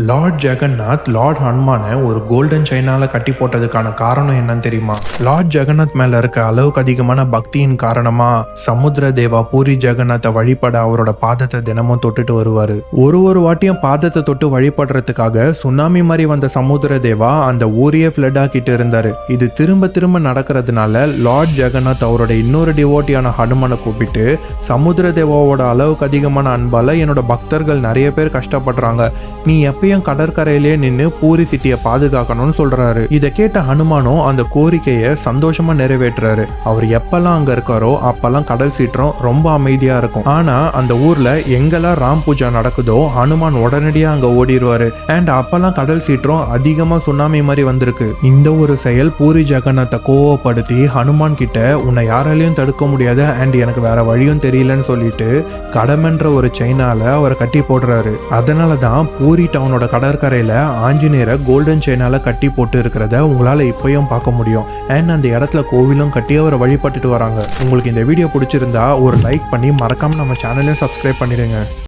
Lord Jagannath Lord ஹனுமானை ஒரு golden செயினால கட்டி போட்டதுக்கான காரணம் என்னன்னு தெரியுமா? லார்ட் ஜெகநாத் மேல இருக்க அளவுக்கு அதிகமான பக்தியின் காரணமா சமுத்திர தேவா பூரி ஜெகநாத்தை வழிபட அவரோட பாதத்தை தினமும் தொட்டுட்டு வருவாரு. ஒரு வாட்டியும் பாதத்தை தொட்டு வழிபடுறதுக்காக சுனாமி மாதிரி வந்த சமுத்திர தேவா அந்த ஊரையே ஃபிளட் ஆக்கிட்டு இருந்தாரு. இது திரும்ப திரும்ப நடக்கிறதுனால லார்ட் ஜெகநாத் அவரோட இன்னொரு டிவோட்டியான ஹனுமனை கூப்பிட்டு, சமுத்திர தேவாவோட அளவுக்கு அதிகமான அன்பால என்னோட பக்தர்கள் நிறைய பேர் கஷ்டப்படுறாங்க, நீ எப்பயும் கடற்கரையிலே நின்று பூரி சிட்டியை பாதுகாக்கணும்னு சொல்றாரு. இதை கேட்ட ஹனுமானும் அந்த கோரிக்கையை சந்தோஷமா நிறைவேற்றுறாரு. அவர் எப்பெல்லாம் அங்க இருக்காரோ அப்பெல்லாம் கடல் சீற்றம் ரொம்ப அமைதியா இருக்கும். ஆனா அந்த ஊர்ல எங்கெல்லாம் ராம் பூஜா நடக்குதோ ஹனுமான் உடனடியா அங்க ஓடிடுவாரு. அண்ட் அப்பெல்லாம் கடல் சீற்றம் அதிகமா சுனாமி மாதிரி வந்திருக்கு. இந்த ஒரு செயல் பூரி ஜெகநாத்தை கோவப்படுத்தி ஹனுமான் கிட்ட, உன்னை யாராலையும் தடுக்க முடியாது அண்ட் எனக்கு வேற வழியும் தெரியலன்னு சொல்லிட்டு கடமென்ற ஒரு செயினால அவரை கட்டி போடுறாரு. அதனாலதான் பூரி டவுனோட கடற்கரையில ஆஞ்சநேயரை கோல்டன் செயினால கட்டி போட்டு இருக்கிறத உங்களால இப்பயும் பார்க்க முடியும். அண்ட் அந்த இடத்துல கோவிலும் கட்டி அவரை வழிபட்டுட்டு வராங்க. உங்களுக்கு இந்த வீடியோ பிடிச்சிருந்தா ஒரு லைக் பண்ணி மறக்காம நம்ம சேனலையும் சப்ஸ்கிரைப் பண்ணிடுங்க.